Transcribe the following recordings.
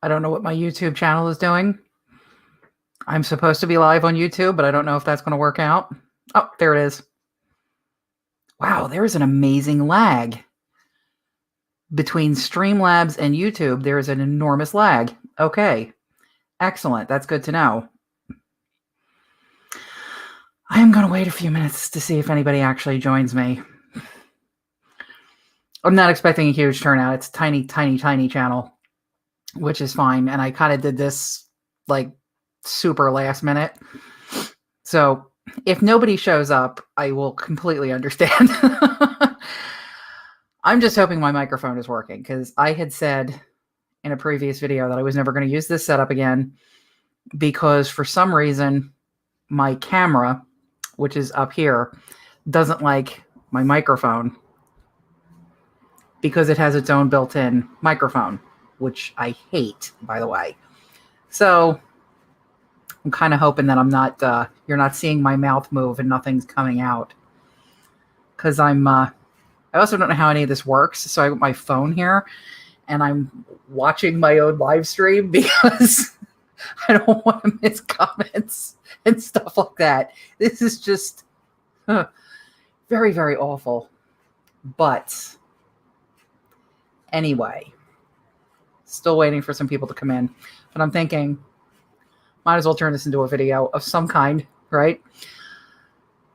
I don't know what my YouTube channel is doing. I'm supposed to be live on YouTube, but I don't know if that's going to work out. Oh, there it is. Wow, there's an amazing lag. Between Streamlabs and YouTube, there is an enormous lag. Okay, excellent. That's good to know. I am going to wait a few minutes to see if anybody actually joins me. I'm not expecting a huge turnout. It's a tiny, tiny, tiny channel, which is fine. And I kind of did this like super last minute. So if nobody shows up, I will completely understand. I'm just hoping my microphone is working because I had said in a previous video that I was never going to use this setup again because for some reason my camera, which is up here, doesn't like my microphone because it has its own built-in microphone, which I hate, by the way. So I'm kind of hoping that I'm not, you're not seeing my mouth move and nothing's coming out. Because I also don't know how any of this works. So I got my phone here and I'm watching my own live stream because I don't want to miss comments and stuff like that. This is just very, very awful. But anyway, still waiting for some people to come in. But I'm thinking, might as well turn this into a video of some kind, right?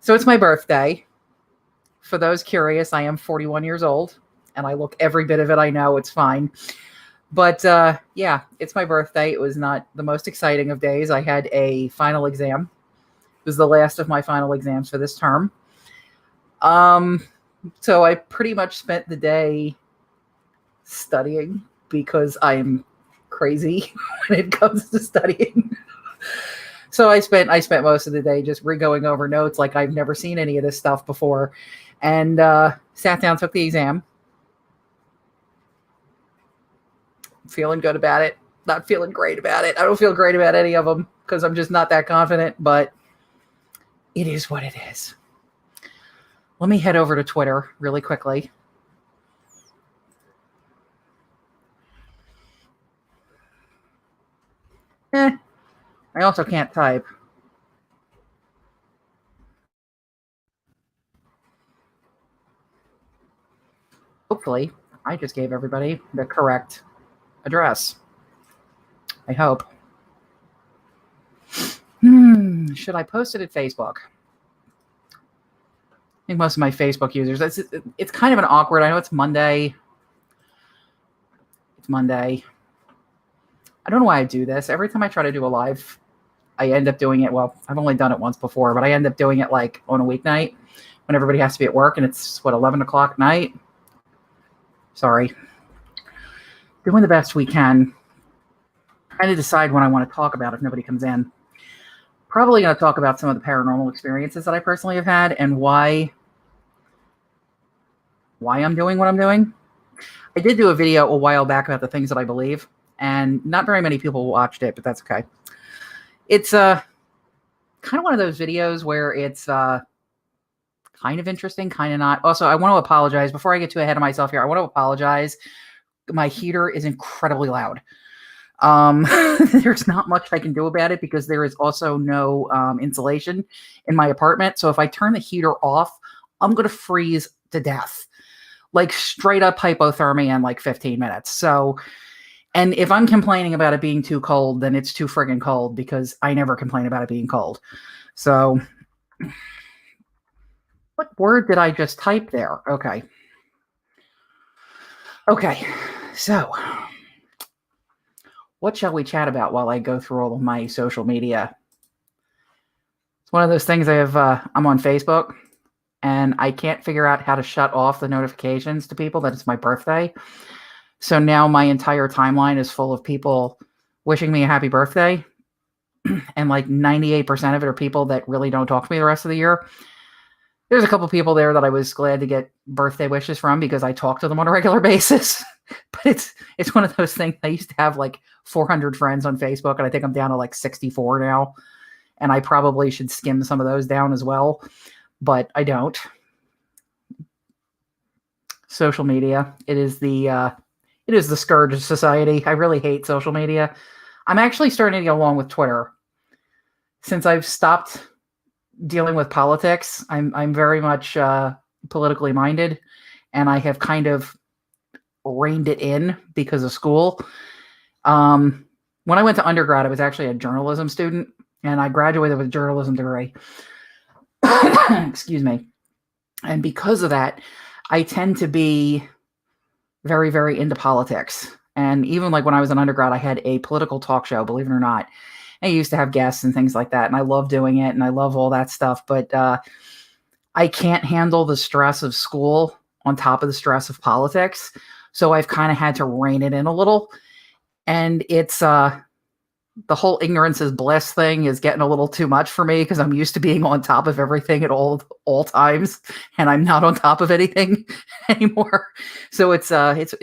So it's my birthday. For those curious, I am 41 years old, and I look every bit of it. I know it's fine. But yeah, it's my birthday. It was not the most exciting of days. I had a final exam. It was the last of my final exams for this term. So I pretty much spent the day studying because I'm crazy when it comes to studying. So I spent most of the day just re-going over notes like I've never seen any of this stuff before, and sat down, took the exam. Feeling good about it, not feeling great about it. I don't feel great about any of them because I'm just not that confident, but it is what it is. Let me head over to Twitter really quickly. I also can't type. Hopefully, I just gave everybody the correct address. I hope. Should I post it at Facebook? I think most of my Facebook users, it's kind of an awkward, I know it's Monday. It's Monday. I don't know why I do this. Every time I try to do a live, I end up doing it. Well, I've only done it once before, but I end up doing it like on a weeknight when everybody has to be at work and it's 11 o'clock at night. Sorry. Doing the best we can. Trying to decide what I want to talk about if nobody comes in. Probably going to talk about some of the paranormal experiences that I personally have had and why I'm doing what I'm doing. I did do a video a while back about the things that I believe, and not very many people watched it, but that's okay. It's kind of one of those videos where it's kind of interesting, kind of not. Also, I want to apologize. Before I get too ahead of myself here, I want to apologize. My heater is incredibly loud. There's not much I can do about it because there is also no insulation in my apartment. So if I turn the heater off, I'm going to freeze to death. Like straight up hypothermia in like 15 minutes. So, and if I'm complaining about it being too cold, then it's too friggin' cold because I never complain about it being cold. So, what word did I just type there? Okay. Okay. So, what shall we chat about while I go through all of my social media? It's one of those things I have, I'm on Facebook and I can't figure out how to shut off the notifications to people that it's my birthday. So now my entire timeline is full of people wishing me a happy birthday. And like 98% of it are people that really don't talk to me the rest of the year. There's a couple people there that I was glad to get birthday wishes from because I talk to them on a regular basis. But it's one of those things. I used to have like 400 friends on Facebook, and I think I'm down to like 64 now. And I probably should skim some of those down as well, but I don't. Social media. It is it is the scourge of society. I really hate social media. I'm actually starting to get along with Twitter. Since I've stopped dealing with politics, I'm very much politically minded, and I have kind of reined it in because of school. When I went to undergrad, I was actually a journalism student, and I graduated with a journalism degree. Excuse me. And because of that, I tend to be very, very into politics. And even like when I was an undergrad, I had a political talk show, believe it or not. I used to have guests and things like that, and I love doing it, and I love all that stuff. But I can't handle the stress of school on top of the stress of politics. So I've kind of had to rein it in a little. And it's the whole ignorance is bliss thing is getting a little too much for me because I'm used to being on top of everything at all times, and I'm not on top of anything anymore. So it's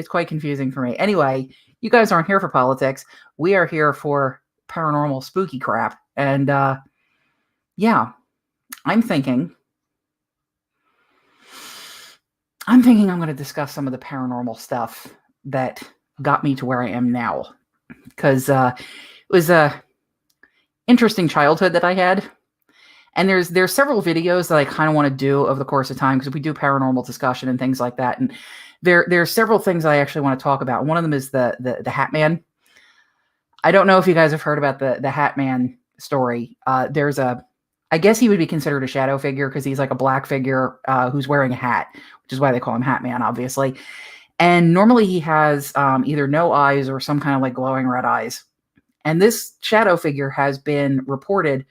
quite confusing for me. Anyway, you guys aren't here for politics. We are here for paranormal spooky crap. And yeah, I'm thinking I'm going to discuss some of the paranormal stuff that got me to where I am now, because it was a interesting childhood that I had. And there's several videos that I kind of want to do over the course of time, because we do paranormal discussion and things like that. And there's several things I actually want to talk about. One of them is the Hat Man. I don't know if you guys have heard about the Hat Man story. I guess he would be considered a shadow figure because he's like a black figure who's wearing a hat, which is why they call him Hat Man, obviously. And normally he has either no eyes or some kind of like glowing red eyes. And this shadow figure has been reported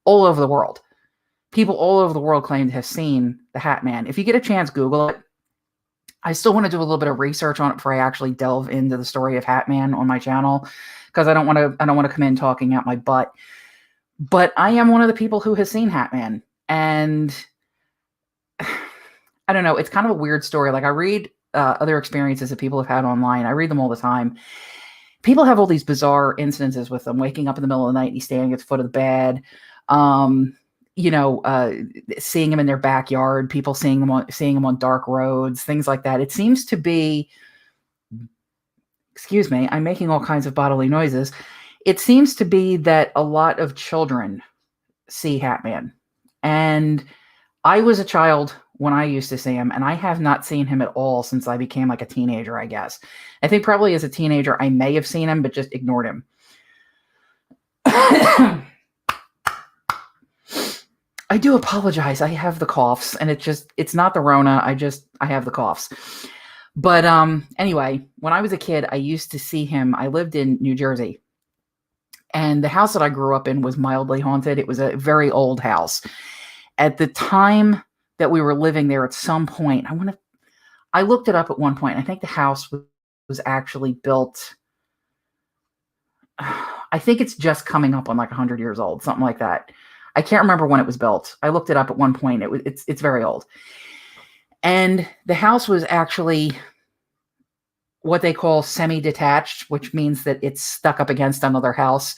all over the world. People all over the world claim to have seen the Hat Man. If you get a chance, Google it. I still want to do a little bit of research on it before I actually delve into the story of Hat Man on my channel, because I don't want to come in talking out my butt. But I am one of the people who has seen Hat Man, and I don't know. It's kind of a weird story. Like, I read other experiences that people have had online. I read them all the time. People have all these bizarre incidences with them, waking up in the middle of the night and he's standing at the foot of the bed. Seeing him in their backyard, people seeing him on dark roads, things like that. It seems to be, excuse me, I'm making all kinds of bodily noises. It seems to be that a lot of children see Hat Man. And I was a child when I used to see him, and I have not seen him at all since I became like a teenager, I guess. I think probably as a teenager, I may have seen him, but just ignored him. I do apologize. I have the coughs, and it's not the Rona. I have the coughs. But anyway, when I was a kid, I used to see him. I lived in New Jersey, and the house that I grew up in was mildly haunted. It was a very old house. At the time that we were living there, at some point, I looked it up at one point. I think the house was actually built. I think it's just coming up on like 100 years old, something like that. I can't remember when it was built. I looked it up at one point. It's very old. And the house was actually what they call semi-detached, which means that it's stuck up against another house.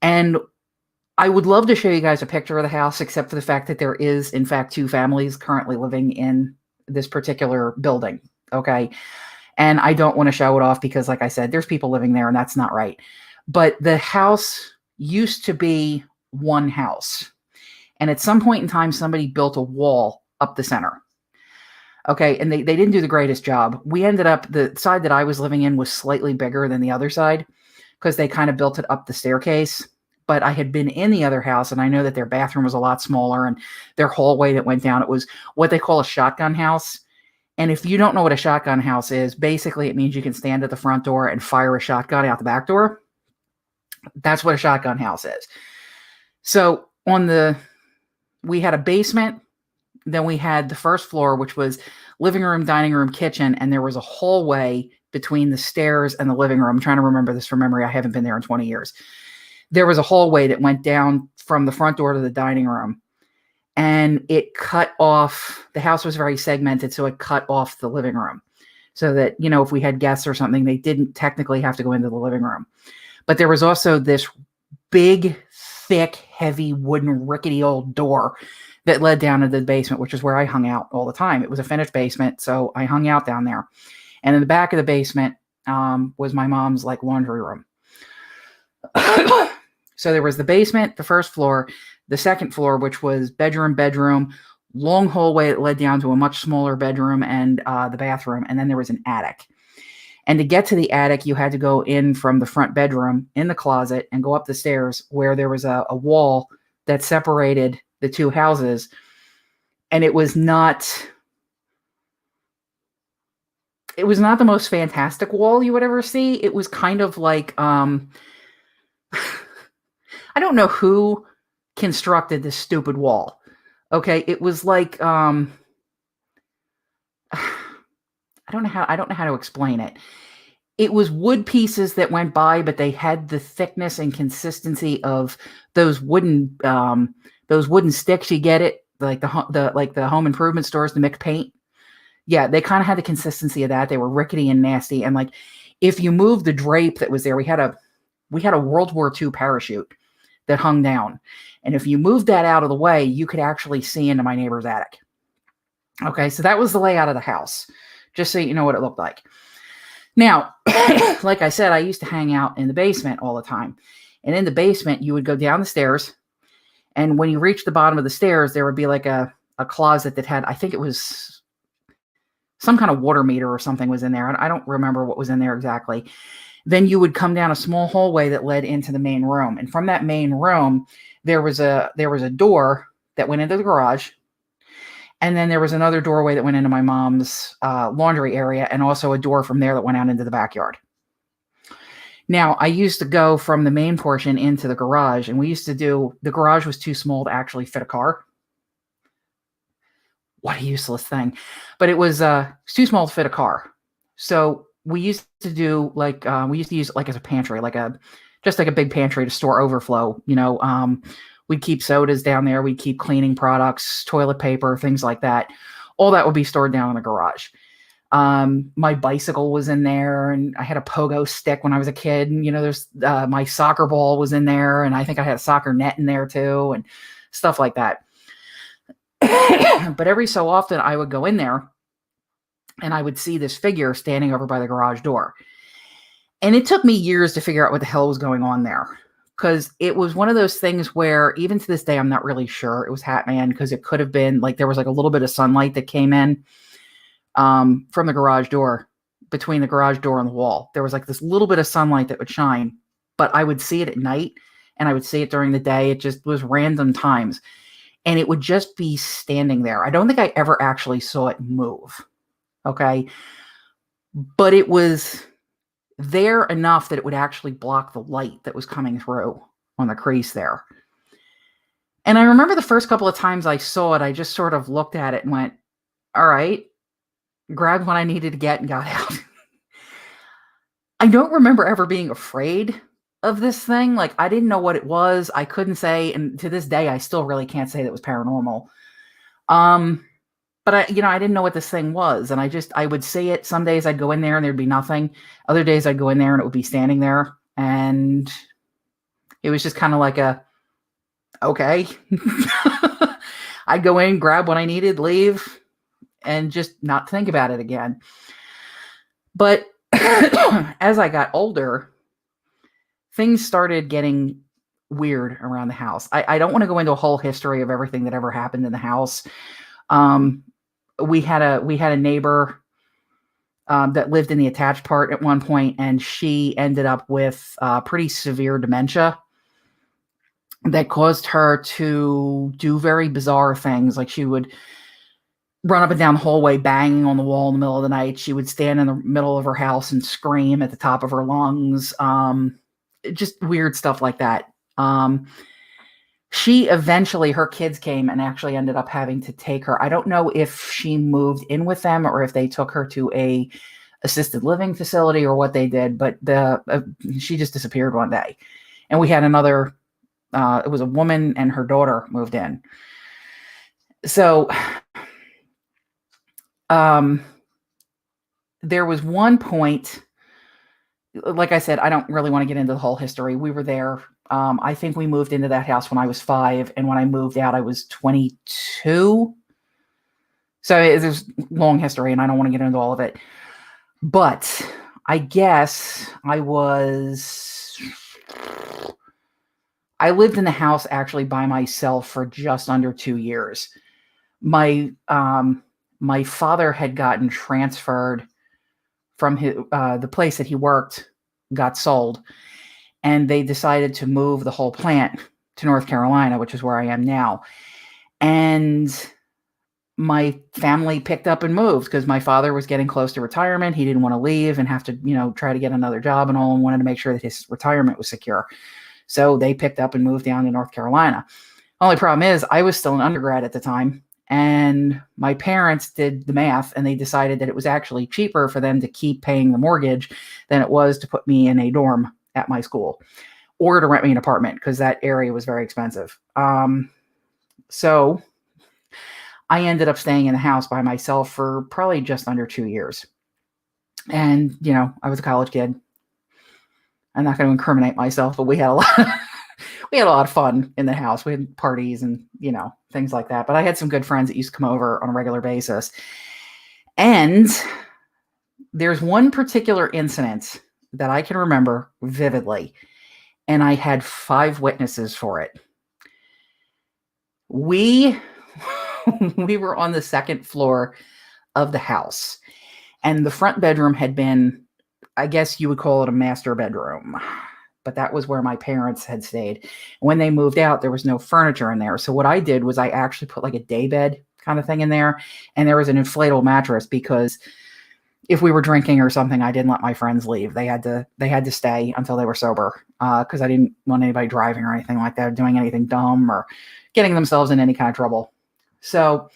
And I would love to show you guys a picture of the house, except for the fact that there is, in fact, 2 families currently living in this particular building. Okay. And I don't want to show it off because, like I said, there's people living there and that's not right. But the house used to be one house. And at some point in time, somebody built a wall up the center. Okay. And they didn't do the greatest job. We ended up, the side that I was living in was slightly bigger than the other side because they kind of built it up the staircase. But I had been in the other house, and I know that their bathroom was a lot smaller, and their hallway that went down, it was what they call a shotgun house. And if you don't know what a shotgun house is, basically it means you can stand at the front door and fire a shotgun out the back door. That's what a shotgun house is. So we had a basement, then we had the first floor, which was living room, dining room, kitchen, and there was a hallway between the stairs and the living room. I'm trying to remember this from memory. I haven't been there in 20 years. There was a hallway that went down from the front door to the dining room, and it cut off, the house was very segmented, so it cut off the living room so that, if we had guests or something, they didn't technically have to go into the living room. But there was also this big, thick, heavy, wooden, rickety old door that led down to the basement, which is where I hung out all the time. It was a finished basement, so I hung out down there. And in the back of the basement, was my mom's like laundry room. So there was the basement, the first floor, the second floor, which was bedroom, long hallway that led down to a much smaller bedroom and the bathroom. And then there was an attic. And to get to the attic, you had to go in from the front bedroom in the closet and go up the stairs where there was a wall that separated the two houses. And it was not the most fantastic wall you would ever see. It was kind of like, I don't know who constructed this stupid wall. Okay. It was like, I don't know how to explain it. It was wood pieces that went by, but they had the thickness and consistency of those wooden sticks you get it, like the home improvement stores, the mixed paint. Yeah, they kind of had the consistency of that. They were rickety and nasty. And like, if you moved the drape that was there, we had a World War II parachute that hung down. And if you moved that out of the way, you could actually see into my neighbor's attic. Okay, so that was the layout of the house, just so you know what it looked like. Now, like I said, I used to hang out in the basement all the time. And in the basement, you would go down the stairs. And when you reach the bottom of the stairs, there would be like a closet that had, I think it was some kind of water meter or something was in there. I don't remember what was in there exactly. Then you would come down a small hallway that led into the main room. And from that main room, there was a door that went into the garage. And then there was another doorway that went into my mom's laundry area, and also a door from there that went out into the backyard. Now, I used to go from the main portion into the garage, and the garage was too small to actually fit a car. What a useless thing. But it was too small to fit a car. So we used to do we used to use it like as a pantry, just like a big pantry to store overflow, we'd keep sodas down there. We'd keep cleaning products, toilet paper, things like that. All that would be stored down in the garage. My bicycle was in there, and I had a pogo stick when I was a kid. And, there's my soccer ball was in there, and I think I had a soccer net in there too, and stuff like that. But every so often I would go in there and I would see this figure standing over by the garage door. And it took me years to figure out what the hell was going on there. Because it was one of those things where even to this day, I'm not really sure it was Hatman, because it could have been there was a little bit of sunlight that came in from the garage door, between the garage door and the wall. There was this little bit of sunlight that would shine, but I would see it at night and I would see it during the day. It just was random times, and it would just be standing there. I don't think I ever actually saw it move. Okay. But it was there enough that it would actually block the light that was coming through on the crease there. And I remember the first couple of times I saw it, I just sort of looked at it and went, all right, grabbed what I needed to get and got out. I don't remember ever being afraid of this thing. I didn't know what it was. I couldn't say, and to this day, I still really can't say that it was paranormal. But I didn't know what this thing was. And I would see it. Some days I'd go in there and there'd be nothing. Other days I'd go in there and it would be standing there. And it was just kind of okay. I'd go in, grab what I needed, leave, and just not think about it again. But as I got older, things started getting weird around the house. I don't want to go into a whole history of everything that ever happened in the house. We had a neighbor that lived in the attached part at one point, and she ended up with pretty severe dementia that caused her to do very bizarre things. She would run up and down the hallway banging on the wall in the middle of the night. She would stand in the middle of her house and scream at the top of her lungs. Just weird stuff like that. She eventually, her kids came and actually ended up having to take her. I don't know if she moved in with them or if they took her to a assisted living facility or what they did, but she just disappeared one day. And we had another, it was a woman and her daughter moved in. So, there was one point, like I said, I don't really want to get into the whole history. We were there. I think we moved into that house when I was 5, and when I moved out, I was 22. So there's long history, and I don't want to get into all of it. But I guess I lived in the house actually by myself for just under 2 years. My father had gotten transferred from the place that he worked, got sold, and they decided to move the whole plant to North Carolina, which is where I am now. And my family picked up and moved because my father was getting close to retirement. He didn't want to leave and have to, try to get another job and all, and wanted to make sure that his retirement was secure. So they picked up and moved down to North Carolina. Only problem is I was still an undergrad at the time, and my parents did the math, and they decided that it was actually cheaper for them to keep paying the mortgage than it was to put me in a dorm at my school or to rent me an apartment, because that area was very expensive. So I ended up staying in the house by myself for probably just under 2 years. And, I was a college kid. I'm not going to incriminate myself, but we had a lot of fun in the house. We had parties and, things like that. But I had some good friends that used to come over on a regular basis. And there's one particular incident that I can remember vividly, and I had 5 witnesses for it. We were on the second floor of the house, and the front bedroom had been, I guess you would call it a master bedroom, but that was where my parents had stayed. When they moved out, there was no furniture in there. So what I did was I actually put like a day bed kind of thing in there, and there was an inflatable mattress because if we were drinking or something, I didn't let my friends leave. They had to stay until they were sober, because I didn't want anybody driving or anything like that, doing anything dumb or getting themselves in any kind of trouble. So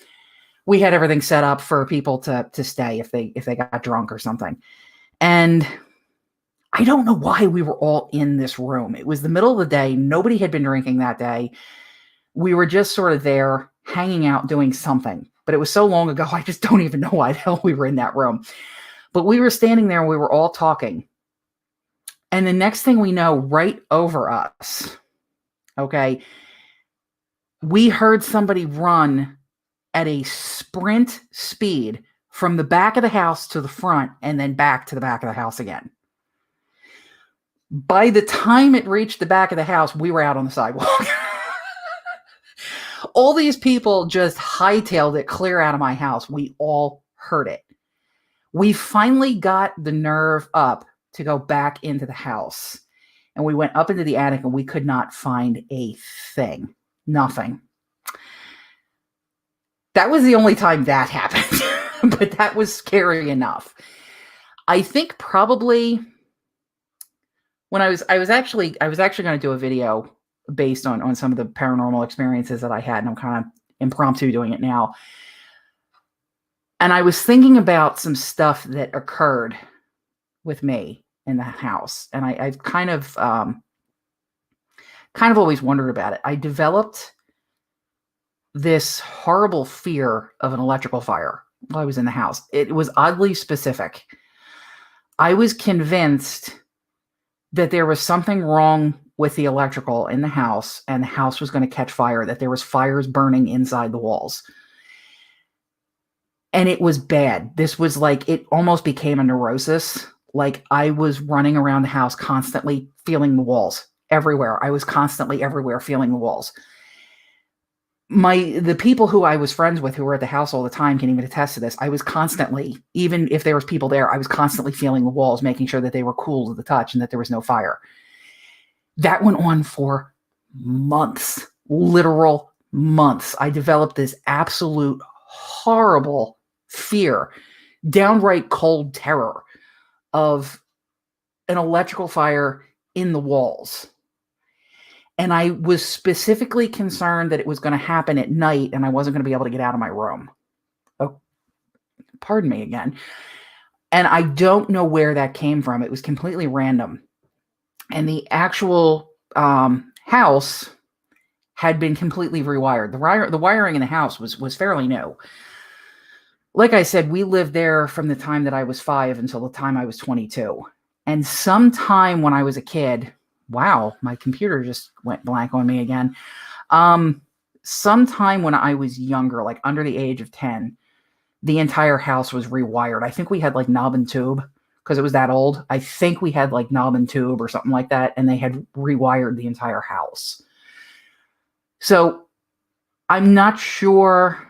we had everything set up for people to stay if they got drunk or something. And I don't know why we were all in this room. It was the middle of the day. Nobody had been drinking that day. We were just sort of there hanging out, doing something. But it was so long ago, I just don't even know why the hell we were in that room. But we were standing there and we were all talking. And the next thing we know, right over us, okay, we heard somebody run at a sprint speed from the back of the house to the front and then back to the back of the house again. By the time it reached the back of the house, we were out on the sidewalk. All these people just hightailed it clear out of my house. We all heard it. We finally got the nerve up to go back into the house. And we went up into the attic and we could not find a thing. Nothing. That was the only time that happened. But that was scary enough. I think probably when I was actually going to do a video based on some of the paranormal experiences that I had, and I'm kind of impromptu doing it now. And I was thinking about some stuff that occurred with me in the house, and I've kind of always wondered about it. I developed this horrible fear of an electrical fire while I was in the house. It was oddly specific. I was convinced that there was something wrong with the electrical in the house, and the house was going to catch fire, that there was fires burning inside the walls. And it was bad. This was like, it almost became a neurosis. Like I was running around the house constantly feeling the walls everywhere. I was constantly everywhere feeling the walls. The people who I was friends with who were at the house all the time can even attest to this. I was constantly, even if there was people there, I was constantly feeling the walls, making sure that they were cool to the touch and that there was no fire. That went on for months, literal months. I developed this absolute horrible fear, downright cold terror of an electrical fire in the walls. And I was specifically concerned that it was going to happen at night and I wasn't going to be able to get out of my room. Oh, pardon me again. And I don't know where that came from. It was completely random. And the actual house had been completely rewired. The wiring in the house was fairly new. Like I said, we lived there from the time that I was 5 until the time I was 22. And sometime when I was a kid, wow, my computer just went blank on me again. Sometime when I was younger, like under the age of 10, the entire house was rewired. I think we had like knob and tube because it was that old. I think we had like knob and tube or something like that, and they had rewired the entire house. So I'm not sure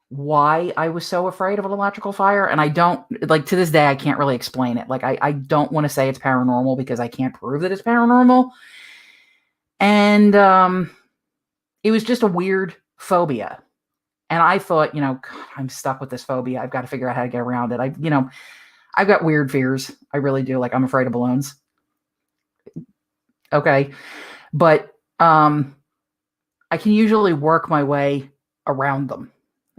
why I was so afraid of an electrical fire. And I don't, like, to this day, I can't really explain it. Like, I don't want to say it's paranormal because I can't prove that it's paranormal. And it was just a weird phobia. And I thought, God, I'm stuck with this phobia. I've got to figure out how to get around it. I've got weird fears. I really do. Like, I'm afraid of balloons. Okay. But I can usually work my way around them.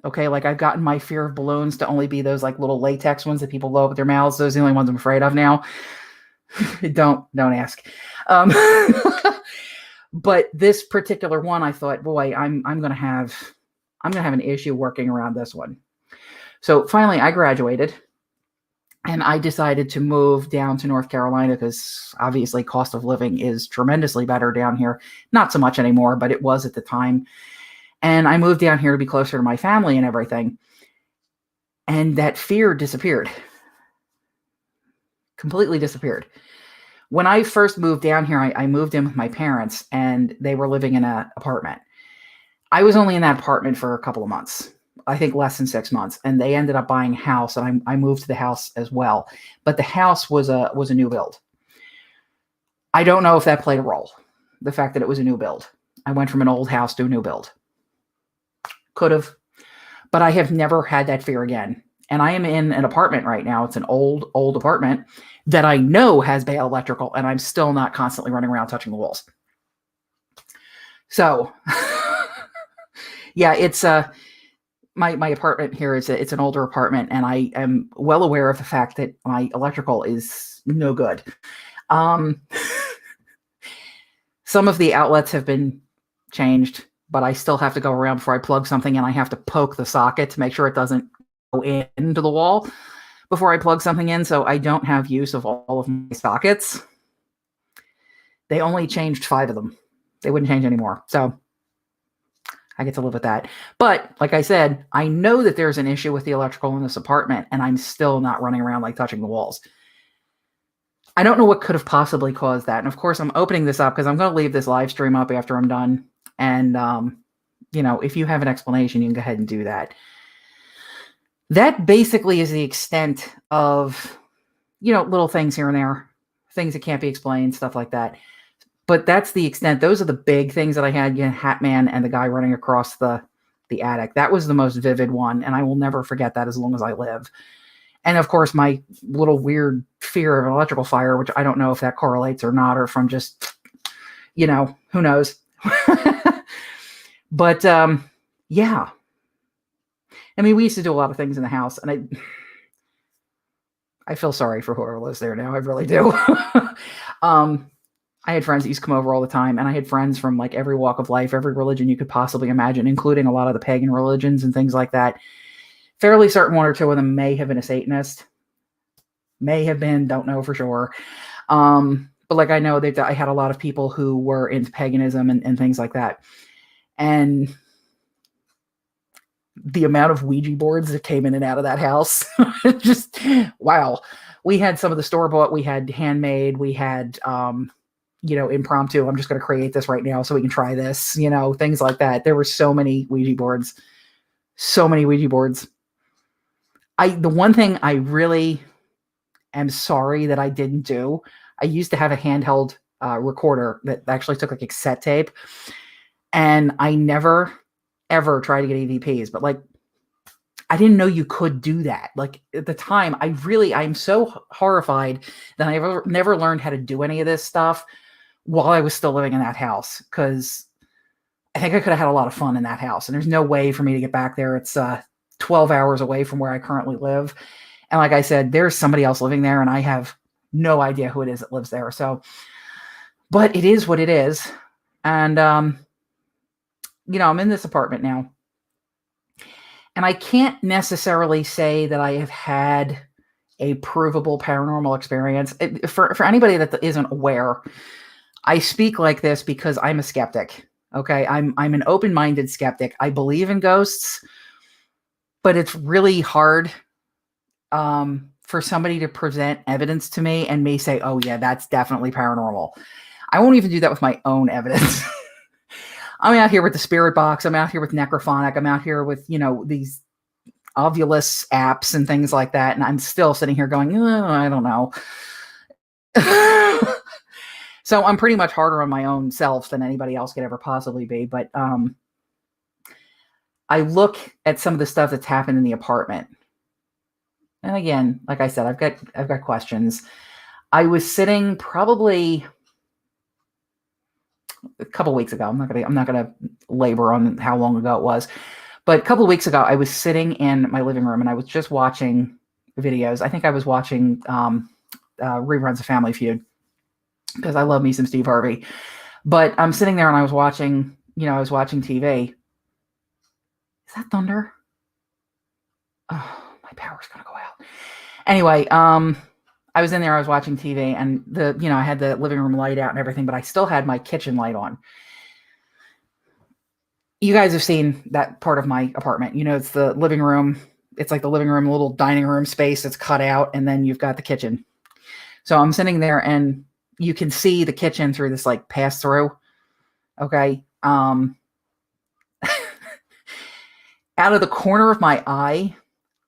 Okay. Like, I've gotten my fear of balloons to only be those like little latex ones that people blow up with their mouths. Those are the only ones I'm afraid of now. Don't ask. But this particular one, I thought, boy, I'm going to have an issue working around this one. So finally I graduated and I decided to move down to North Carolina because obviously cost of living is tremendously better down here. Not so much anymore, but it was at the time. And I moved down here to be closer to my family and everything. And that fear disappeared. Completely disappeared. When I first moved down here, I moved in with my parents and they were living in an apartment. I was only in that apartment for a couple of months, I think less than 6 months, and they ended up buying a house, and I moved to the house as well. But the house was a new build. I don't know if that played a role, the fact that it was a new build. I went from an old house to a new build. Could have, but I have never had that fear again. And I am in an apartment right now. It's an old apartment that I know has bad electrical, and I'm still not constantly running around touching the walls. So, yeah, it's my apartment here it's an older apartment, and I am well aware of the fact that my electrical is no good. Some of the outlets have been changed, but I still have to go around before I plug something, and I have to poke the socket to make sure it doesn't go into the wall before I plug something in. So I don't have use of all of my sockets. They only changed 5 of them. They wouldn't change anymore. So I get to live with that. But like I said, I know that there's an issue with the electrical in this apartment, and I'm still not running around like touching the walls. I don't know what could have possibly caused that. And of course, I'm opening this up because I'm going to leave this live stream up after I'm done. And, if you have an explanation, you can go ahead and do that. That basically is the extent of, little things here and there, things that can't be explained, stuff like that. But that's the extent. Those are the big things that I had. Hat Man and the guy running across the attic. That was the most vivid one, and I will never forget that as long as I live. And of course, my little weird fear of an electrical fire, which I don't know if that correlates or not, or from just, who knows. But yeah. I mean, we used to do a lot of things in the house, and I feel sorry for whoever lives there now. I really do. I had friends that used to come over all the time, and I had friends from like every walk of life, every religion you could possibly imagine, including a lot of the pagan religions and things like that. Fairly certain 1 or 2 of them may have been a Satanist. May have been, don't know for sure. But like I know that I had a lot of people who were into paganism and things like that. And the amount of Ouija boards that came in and out of that house, just, wow. We had some of the store-bought, we had handmade, we had, impromptu. I'm just going to create this right now so we can try this, things like that. There were so many Ouija boards. The one thing I really am sorry that I didn't do, I used to have a handheld recorder that actually took like a cassette tape, and I never ever tried to get EVPs, but like, I didn't know you could do that. Like at the time, I'm so horrified that I never learned how to do any of this stuff while I was still living in that house. Cause I think I could have had a lot of fun in that house, and there's no way for me to get back there. It's 12 hours away from where I currently live. And like I said, there's somebody else living there, and I have no idea who it is that lives there. So, but it is what it is. And, I'm in this apartment now, and I can't necessarily say that I have had a provable paranormal experience. For anybody that isn't aware, I speak like this because I'm a skeptic. Okay. I'm an open-minded skeptic. I believe in ghosts, but it's really hard for somebody to present evidence to me and me say, oh yeah, that's definitely paranormal. I won't even do that with my own evidence. I'm out here with the Spirit Box. I'm out here with Necrophonic. I'm out here with, these Ovulus apps and things like that. And I'm still sitting here going, I don't know. So I'm pretty much harder on my own self than anybody else could ever possibly be. But I look at some of the stuff that's happened in the apartment. And again, like I said, I've got questions. I was sitting probably a couple weeks ago. I'm not gonna labor on how long ago it was, but a couple of weeks ago, I was sitting in my living room and I was just watching videos. I think I was watching reruns of Family Feud because I love me some Steve Harvey. But I'm sitting there and I was watching TV. Is that thunder? Oh, my power's gonna go out. Anyway, I was in there, I was watching TV, and I had the living room light out and everything, but I still had my kitchen light on. You guys have seen that part of my apartment. It's the living room. It's like the living room, little dining room space that's cut out, and then you've got the kitchen. So I'm sitting there and you can see the kitchen through this like pass through. Okay. Out of the corner of my eye,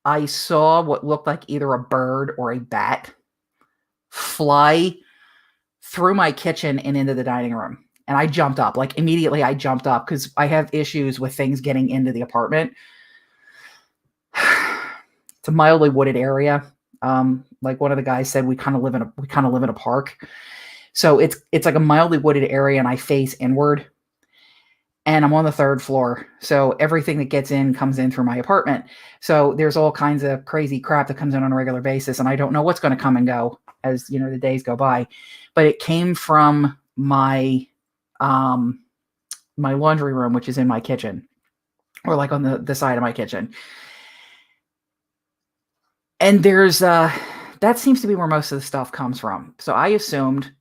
I saw what looked like either a bird or a bat fly through my kitchen and into the dining room. And I jumped up. Like immediately I jumped up because I have issues with things getting into the apartment. It's a mildly wooded area. Like one of the guys said, we kind of live in a park. So it's like a mildly wooded area and I face inward. And I'm on the 3rd floor. So everything that gets in comes in through my apartment. So there's all kinds of crazy crap that comes in on a regular basis. And I don't know what's going to come and go as, the days go by. But it came from my my laundry room, which is in my kitchen. Or like on the side of my kitchen. And there's that seems to be where most of the stuff comes from. So I assumed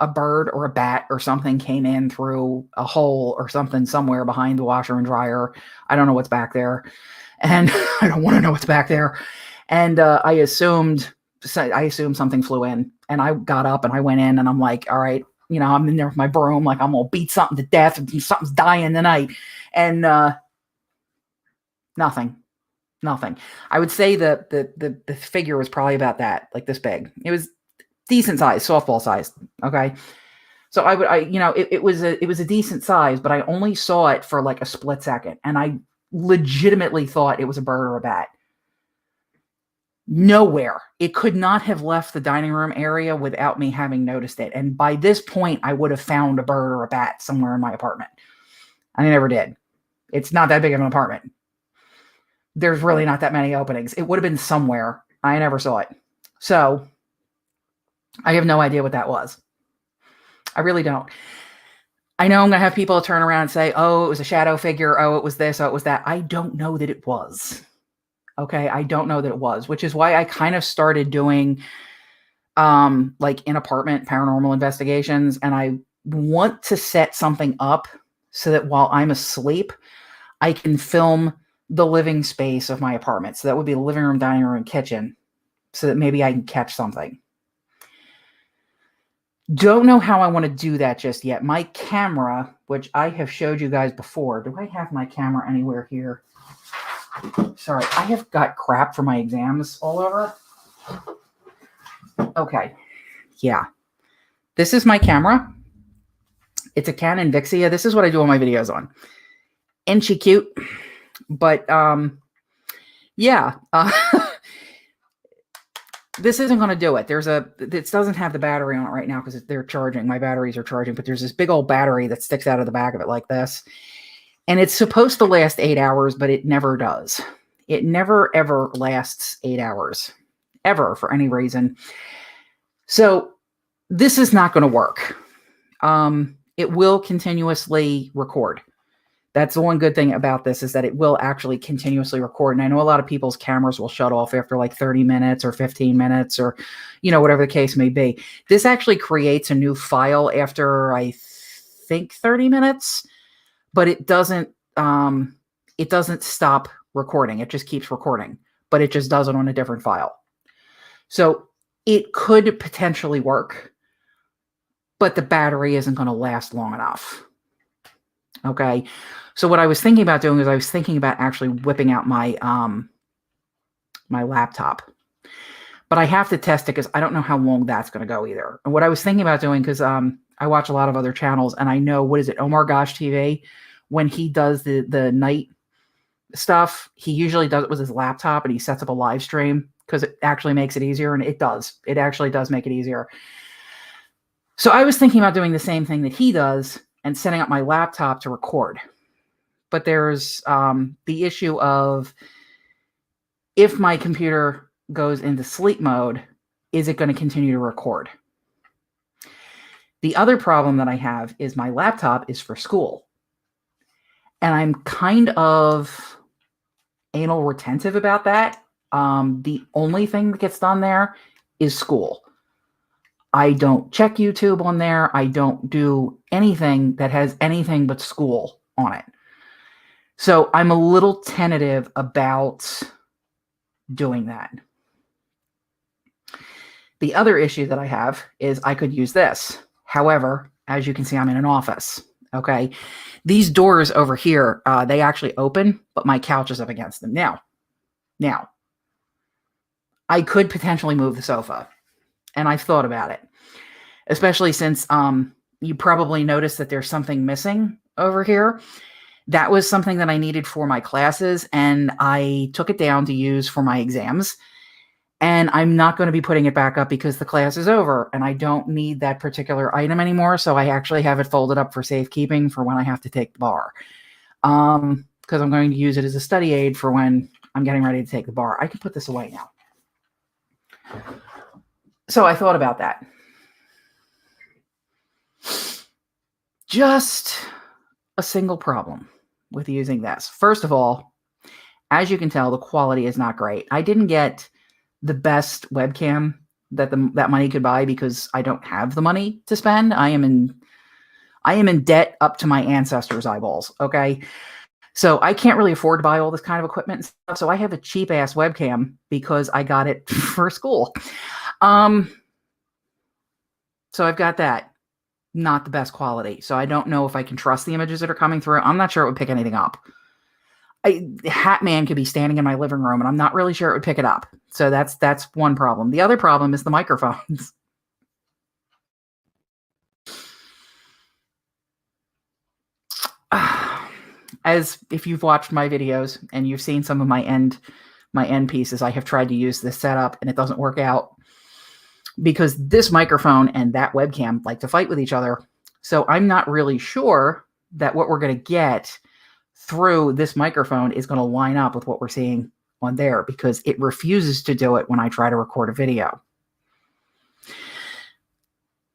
a bird or a bat or something came in through a hole or something somewhere behind the washer and dryer. I don't know what's back there. And I don't want to know what's back there. And I assumed something flew in. And I got up and I went in and I'm like, all right, I'm in there with my broom. Like I'm going to beat something to death and something's dying tonight. And nothing. I would say the figure was probably about that, like this big. It was decent size, softball size. Okay. So it was a decent size, but I only saw it for like a split second. And I legitimately thought it was a bird or a bat. Nowhere. It could not have left the dining room area without me having noticed it. And by this point, I would have found a bird or a bat somewhere in my apartment. I never did. It's not that big of an apartment. There's really not that many openings. It would have been somewhere. I never saw it. So I have no idea what that was. I really don't. I know I'm going to have people turn around and say, oh, it was a shadow figure. Oh, it was this. Oh, it was that. I don't know that it was. Okay. I don't know that it was, which is why I kind of started doing like in apartment paranormal investigations. And I want to set something up so that while I'm asleep, I can film the living space of my apartment. So that would be the living room, dining room, and kitchen, so that maybe I can catch something. Don't know how I want to do that just yet. My camera, which I have showed you guys before. Do I have my camera anywhere here? Sorry, I have got crap for my exams all over. Okay. Yeah. This is my camera. It's a Canon Vixia. This is what I do all my videos on. Ain't she cute? But yeah, this isn't going to do it. It doesn't have the battery on it right now because they're charging. My batteries are charging, but there's this big old battery that sticks out of the back of it like this. And it's supposed to last 8 hours, but it never does. It never, ever lasts 8 hours, ever, for any reason. So this is not going to work. It will continuously record. That's the one good thing about this, is that it will actually continuously record. And I know a lot of people's cameras will shut off after like 30 minutes or 15 minutes or, whatever the case may be. This actually creates a new file after, I think, 30 minutes, but it doesn't stop recording. It just keeps recording, but it just does it on a different file. So it could potentially work, but the battery isn't going to last long enough. Okay. So what I was thinking about doing is I was thinking about actually whipping out my my laptop. But I have to test it because I don't know how long that's going to go either. And what I was thinking about doing, because I watch a lot of other channels, and I know, what is it, Omar Gosh TV, when he does the night stuff, he usually does it with his laptop, and he sets up a live stream because it actually makes it easier, and it does. It actually does make it easier. So I was thinking about doing the same thing that he does and setting up my laptop to record. But there's the issue of, if my computer goes into sleep mode, is it going to continue to record? The other problem that I have is my laptop is for school. And I'm kind of anal retentive about that. The only thing that gets done there is school. I don't check YouTube on there. I don't do anything that has anything but school on it. So I'm a little tentative about doing that. The other issue that I have is I could use this. However, as you can see, I'm in an office. Okay. These doors over here, they actually open, but my couch is up against them. Now, I could potentially move the sofa, and I've thought about it, especially since you probably noticed that there's something missing over here. That was something that I needed for my classes, and I took it down to use for my exams. And I'm not going to be putting it back up because the class is over and I don't need that particular item anymore. So I actually have it folded up for safekeeping for when I have to take the bar. Because I'm going to use it as a study aid for when I'm getting ready to take the bar. I can put this away now. So I thought about that. Just a single problem with using this. First of all, as you can tell, the quality is not great. I didn't get the best webcam that that money could buy because I don't have the money to spend. I am in debt up to my ancestors' eyeballs. Okay. So I can't really afford to buy all this kind of equipment and stuff. So I have a cheap ass webcam because I got it for school. So I've got that. Not the best quality. So I don't know if I can trust the images that are coming through. I'm not sure it would pick anything up. Hat Man could be standing in my living room and I'm not really sure it would pick it up. So that's one problem. The other problem is the microphones. As if you've watched my videos and you've seen some of my end pieces, I have tried to use this setup and it doesn't work out because this microphone and that webcam like to fight with each other. So I'm not really sure that what we're going to get through this microphone is going to line up with what we're seeing on there because it refuses to do it when I try to record a video.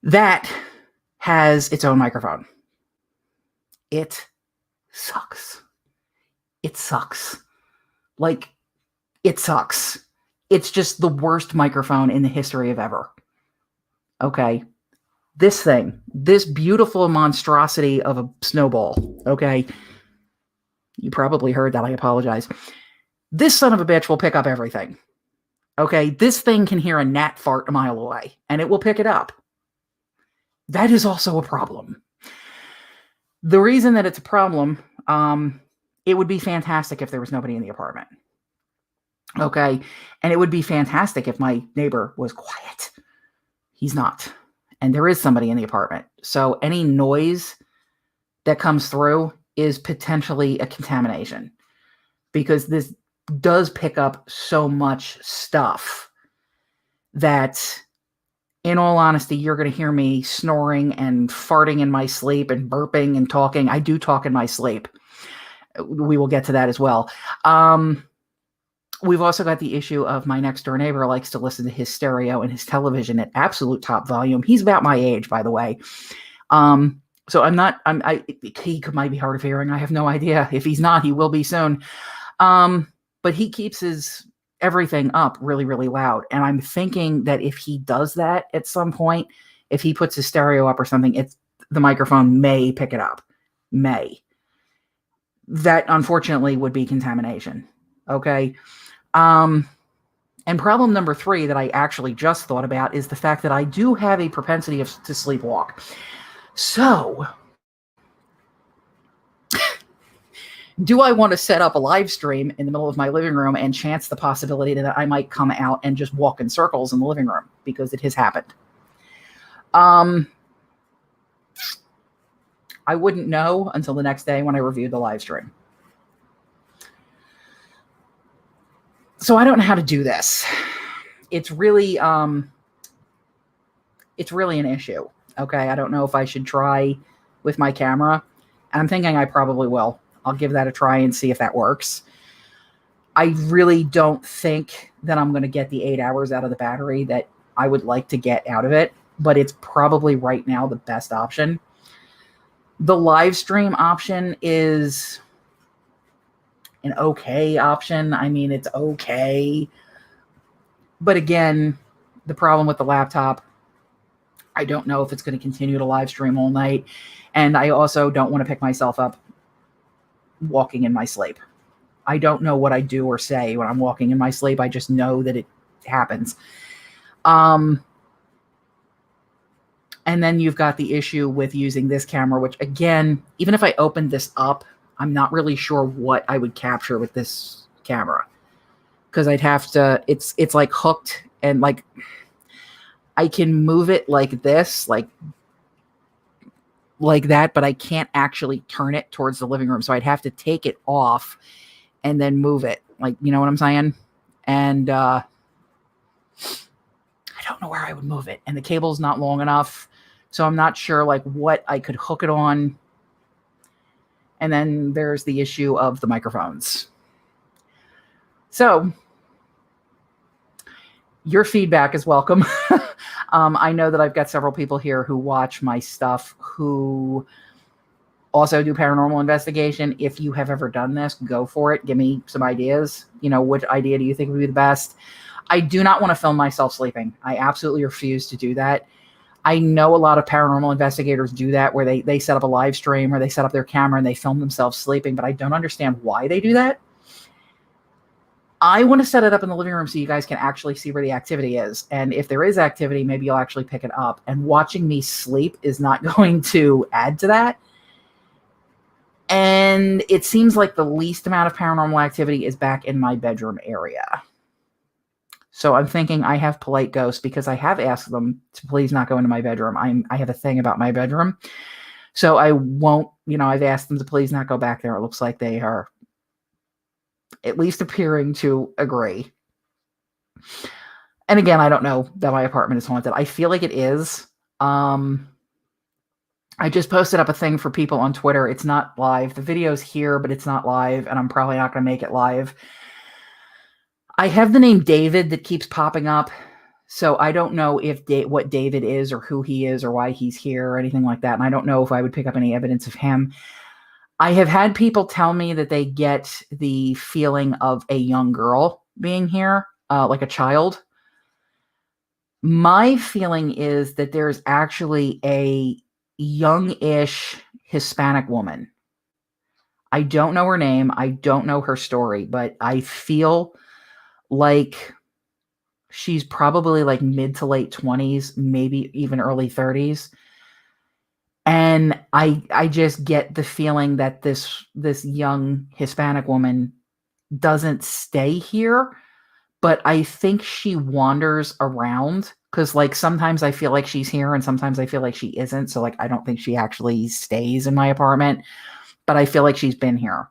That has its own microphone. It sucks. It sucks. Like, it sucks. It's just the worst microphone in the history of ever. Okay. This thing, this beautiful monstrosity of a snowball. Okay. You probably heard that. I apologize. This son of a bitch will pick up everything. Okay. This thing can hear a gnat fart a mile away and it will pick it up. That is also a problem. The reason that it's a problem, it would be fantastic if there was nobody in the apartment. Okay. And it would be fantastic if my neighbor was quiet. He's not. And there is somebody in the apartment. So any noise that comes through is potentially a contamination because this does pick up so much stuff that, in all honesty, you're going to hear me snoring and farting in my sleep and burping and talking. I do talk in my sleep. We will get to that as well. We've also got the issue of my next door neighbor likes to listen to his stereo and his television at absolute top volume. He's about my age, by the way. So he might be hard of hearing. I have no idea. If he's not, he will be soon. But he keeps his everything up really, really loud. And I'm thinking that if he does that at some point, if he puts his stereo up or something, the microphone may pick it up. May. That unfortunately would be contamination. Okay. And problem number 3 that I actually just thought about is the fact that I do have a propensity to sleepwalk. So, do I want to set up a live stream in the middle of my living room and chance the possibility that I might come out and just walk in circles in the living room? Because it has happened. I wouldn't know until the next day when I reviewed the live stream. So I don't know how to do this. It's really an issue. Okay, I don't know if I should try with my camera. And I'm thinking I probably will. I'll give that a try and see if that works. I really don't think that I'm going to get the 8 hours out of the battery that I would like to get out of it, but it's probably right now the best option. The live stream option is an okay option. I mean, it's okay. But again, the problem with the laptop, I don't know if it's going to continue to live stream all night. And I also don't want to pick myself up walking in my sleep. I don't know what I do or say when I'm walking in my sleep. I just know that it happens. And then you've got the issue with using this camera, which again, even if I opened this up, I'm not really sure what I would capture with this camera. Because I'd have to, it's like hooked and like, I can move it like this, like that, but I can't actually turn it towards the living room. So I'd have to take it off and then move it. Like, you know what I'm saying? And I don't know where I would move it. And the cable's not long enough. So I'm not sure like what I could hook it on. And then there's the issue of the microphones. So your feedback is welcome. I know that I've got several people here who watch my stuff who also do paranormal investigation. If you have ever done this, go for it. Give me some ideas. You know, which idea do you think would be the best? I do not want to film myself sleeping. I absolutely refuse to do that. I know a lot of paranormal investigators do that, where they set up a live stream or they set up their camera and they film themselves sleeping, but I don't understand why they do that. I want to set it up in the living room so you guys can actually see where the activity is. And if there is activity, maybe you'll actually pick it up. And watching me sleep is not going to add to that. And it seems like the least amount of paranormal activity is back in my bedroom area. So I'm thinking I have polite ghosts because I have asked them to please not go into my bedroom. I have a thing about my bedroom. So I won't, I've asked them to please not go back there. It looks like they are at least appearing to agree. And again, I don't know that my apartment is haunted. I feel like it is. I just posted up a thing for people on Twitter. It's not live. The video's here, but it's not live, and I'm probably not going to make it live. I have the name David that keeps popping up, so I don't know if what David is or who he is or why he's here or anything like that, and I don't know if I would pick up any evidence of him. I have had people tell me that they get the feeling of a young girl being here, like a child. My feeling is that there's actually a young-ish Hispanic woman. I don't know her name. I don't know her story, but I feel like she's probably like mid to late 20s, maybe even early 30s. And I just get the feeling that this young Hispanic woman doesn't stay here, but I think she wanders around, because like sometimes I feel like she's here and sometimes I feel like she isn't. So like I don't think she actually stays in my apartment, but I feel like she's been here.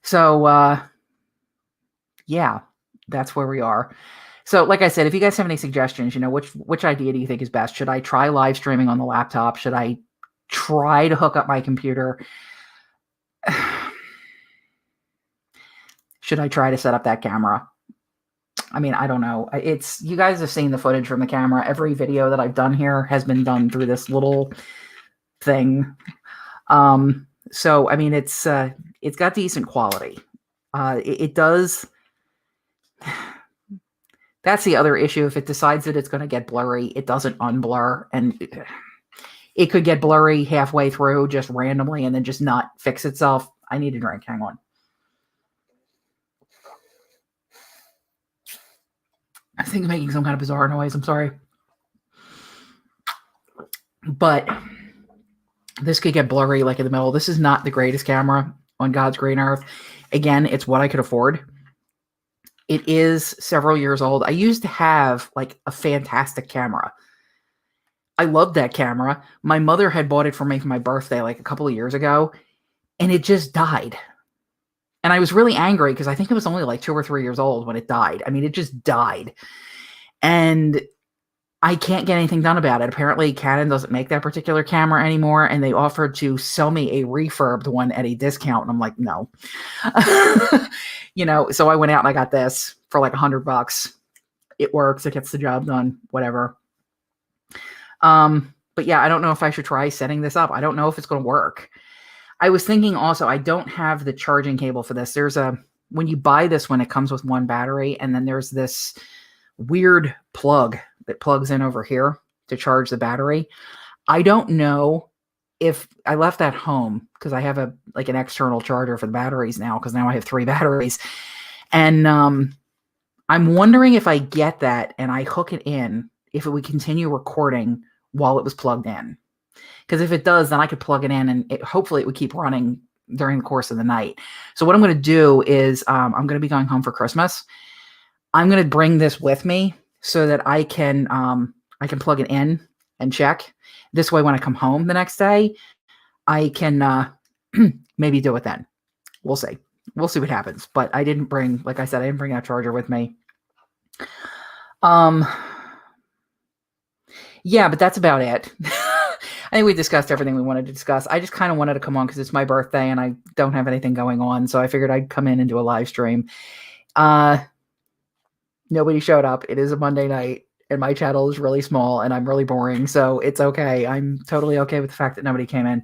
So yeah, that's where we are. So like I said, if you guys have any suggestions, which idea do you think is best? Should I try live streaming on the laptop? Should I try to hook up my computer? Should I try to set up that camera? I mean, I don't know. You guys have seen the footage from the camera. Every video that I've done here has been done through this little thing. So I mean, it's got decent quality. It does. That's the other issue. If it decides that it's going to get blurry, it doesn't unblur, and it could get blurry halfway through just randomly and then just not fix itself. I need a drink. Hang on. I think it's making some kind of bizarre noise. I'm sorry. But this could get blurry like in the middle. This is not the greatest camera on God's green earth. Again, it's what I could afford. It is several years old. I used to have like a fantastic camera. I loved that camera. My mother had bought it for me for my birthday like a couple of years ago, and it just died. And I was really angry because I think it was only like 2 or 3 years old when it died. I mean, it just died. And I can't get anything done about it. Apparently, Canon doesn't make that particular camera anymore, and they offered to sell me a refurbed one at a discount. And I'm like, no. So I went out and I got this for like $100. It works. It gets the job done, whatever. But yeah, I don't know if I should try setting this up. I don't know if it's going to work. I was thinking also, I don't have the charging cable for this. When you buy this one, it comes with one battery, and then there's this weird plug that plugs in over here to charge the battery. I don't know if I left that home because I have an external charger for the batteries now, because now I have 3 batteries. And I'm wondering if I get that and I hook it in, if it would continue recording while it was plugged in. Because if it does, then I could plug it in and hopefully it would keep running during the course of the night. So what I'm going to do is I'm going to be going home for Christmas. I'm going to bring this with me so that I can plug it in and check. This way, when I come home the next day, I can maybe do it then. We'll see. We'll see what happens. But I didn't bring, like I said, I didn't bring that charger with me. Yeah, but that's about it. I think we discussed everything we wanted to discuss. I just kind of wanted to come on because it's my birthday and I don't have anything going on. So I figured I'd come in and do a live stream. Nobody showed up. It is a Monday night and my channel is really small and I'm really boring. So it's okay. I'm totally okay with the fact that nobody came in.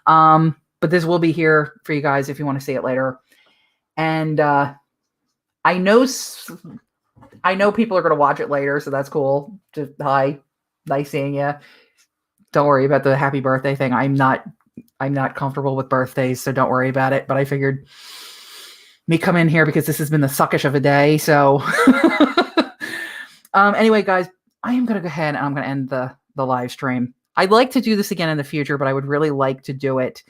But this will be here for you guys if you want to see it later. And I know people are going to watch it later. So that's cool. Just hi. Nice seeing you. Don't worry about the happy birthday thing. I'm not comfortable with birthdays, so don't worry about it. But I figured me come in here because this has been the suckish of a day. So anyway, guys, I am going to go ahead and I'm going to end the live stream. I'd like to do this again in the future, but I would really like to do it.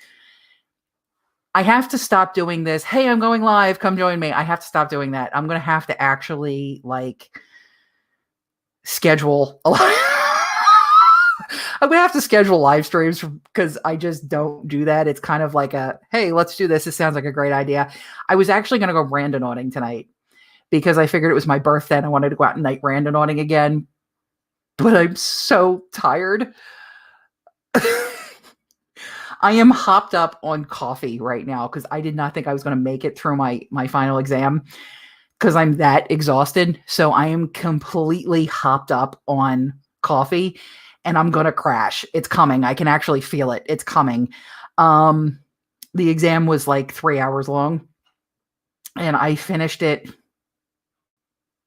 I have to stop doing this. Hey, I'm going live. Come join me. I have to stop doing that. I'm going to have to actually schedule a live. I'm going to have to schedule live streams because I just don't do that. It's kind of like hey, let's do this. This sounds like a great idea. I was actually going to go randonauting tonight because I figured it was my birthday and I wanted to go out and night randonauting again. But I'm so tired. I am hopped up on coffee right now because I did not think I was going to make it through my final exam because I'm that exhausted. So I am completely hopped up on coffee. And I'm going to crash. It's coming. I can actually feel it. It's coming. The exam was like 3 hours long. And I finished it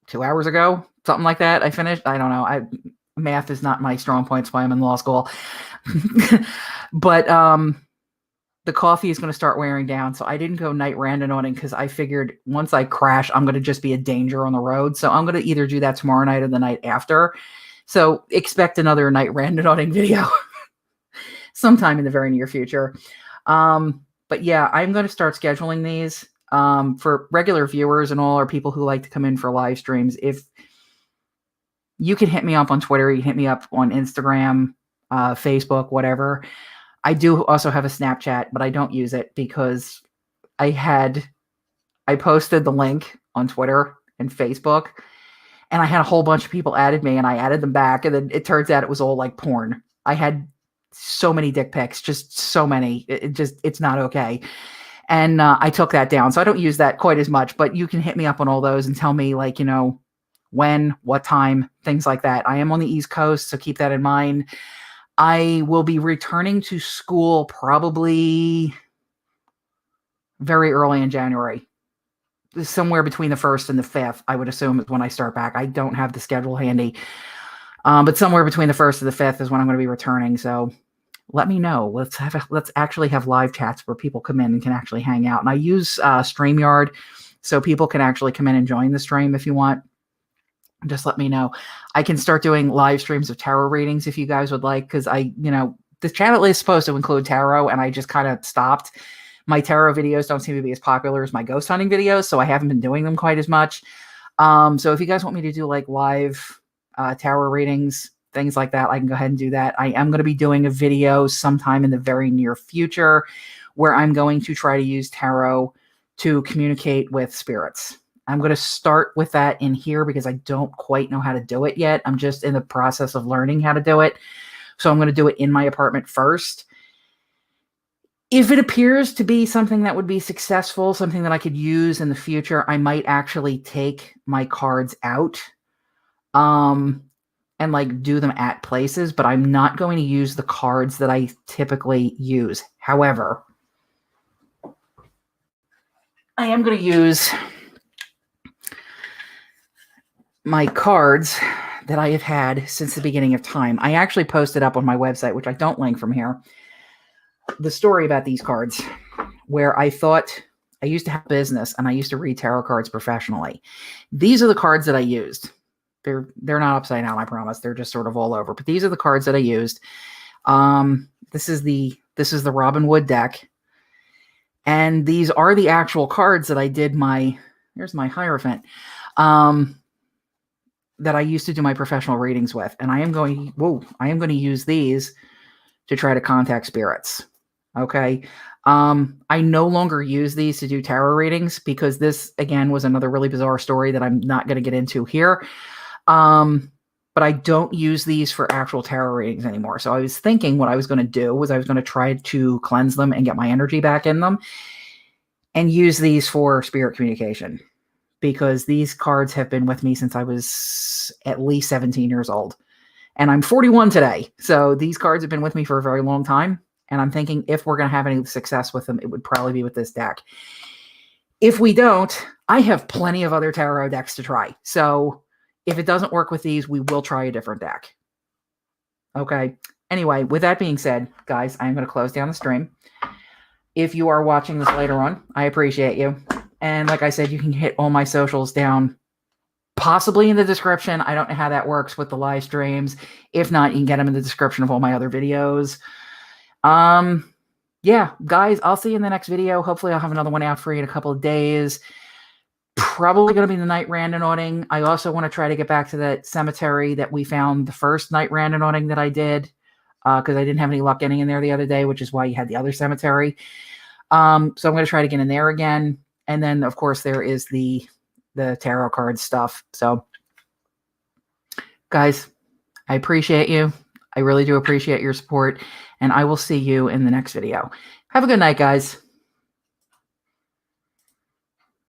2 hours ago. Something like that. I don't know. Math is not my strong point. That's why I'm in law school. But the coffee is going to start wearing down. So I didn't go night randonauting because I figured once I crash, I'm going to just be a danger on the road. So I'm going to either do that tomorrow night or the night after. So expect another night randonauting video sometime in the very near future. But yeah, I'm going to start scheduling these for regular viewers and all, or people who like to come in for live streams. If you can hit me up on Twitter, you can hit me up on Instagram, Facebook, whatever. I do also have a Snapchat, but I don't use it because I posted the link on Twitter and Facebook. And I had a whole bunch of people added me and I added them back. And then it turns out it was all like porn. I had so many dick pics, just so many. It's not okay. And I took that down. So I don't use that quite as much, but you can hit me up on all those and tell me when, what time, things like that. I am on the East Coast, so keep that in mind. I will be returning to school probably very early in January. Somewhere between the 1st and the 5th, I would assume, is when I start back. I don't have the schedule handy. But somewhere between the 1st and the 5th is when I'm going to be returning. So let me know. Let's actually have live chats where people come in and can actually hang out. And I use StreamYard, so people can actually come in and join the stream if you want. just let me know. I can start doing live streams of tarot readings if you guys would like, because the channel is supposed to include tarot, and I just kind of stopped. My tarot videos don't seem to be as popular as my ghost hunting videos, so I haven't been doing them quite as much. So if you guys want me to do like live tarot readings, things like that, I can go ahead and do that. I am going to be doing a video sometime in the very near future where I'm going to try to use tarot to communicate with spirits. I'm going to start with that in here because I don't quite know how to do it yet. I'm just in the process of learning how to do it. So I'm going to do it in my apartment first. If it appears to be something that would be successful, something that I could use in the future, I might actually take my cards out and like do them at places, but I'm not going to use the cards that I typically use. However, I am going to use my cards that I have had since the beginning of time. I actually posted up on my website, which I don't link from here, the story about these cards, where I thought I used to have a business and I used to read tarot cards professionally. These are the cards that I used. They're not upside down, I promise. They're just sort of all over. But these are the cards that I used. This is the Robin Wood deck. And these are the actual cards that I did here's my Hierophant, that I used to do my professional readings with. And I am going to use these to try to contact spirits. Okay. I no longer use these to do tarot readings because this, again, was another really bizarre story that I'm not going to get into here. But I don't use these for actual tarot readings anymore. So I was thinking what I was going to do was I was going to try to cleanse them and get my energy back in them and use these for spirit communication, because these cards have been with me since I was at least 17 years old. And I'm 41 today. So these cards have been with me for a very long time. And I'm thinking if we're going to have any success with them, it would probably be with this deck. If we don't, I have plenty of other tarot decks to try. So if it doesn't work with these, we will try a different deck. Okay. Anyway, with that being said, guys, I'm going to close down the stream. If you are watching this later on, I appreciate you. And like I said, you can hit all my socials down possibly in the description. I don't know how that works with the live streams. If not, you can get them in the description of all my other videos. Yeah, guys, I'll see you in the next video. Hopefully I'll have another one out for you in a couple of days. Probably going to be the night randonauting. I also want to try to get back to that cemetery that we found the first night randonauting that I did, because I didn't have any luck getting in there the other day, which is why you had the other cemetery. So I'm going to try to get in there again. And then, of course, there is the tarot card stuff. So, guys, I appreciate you. I really do appreciate your support. And I will see you in the next video. Have a good night, guys.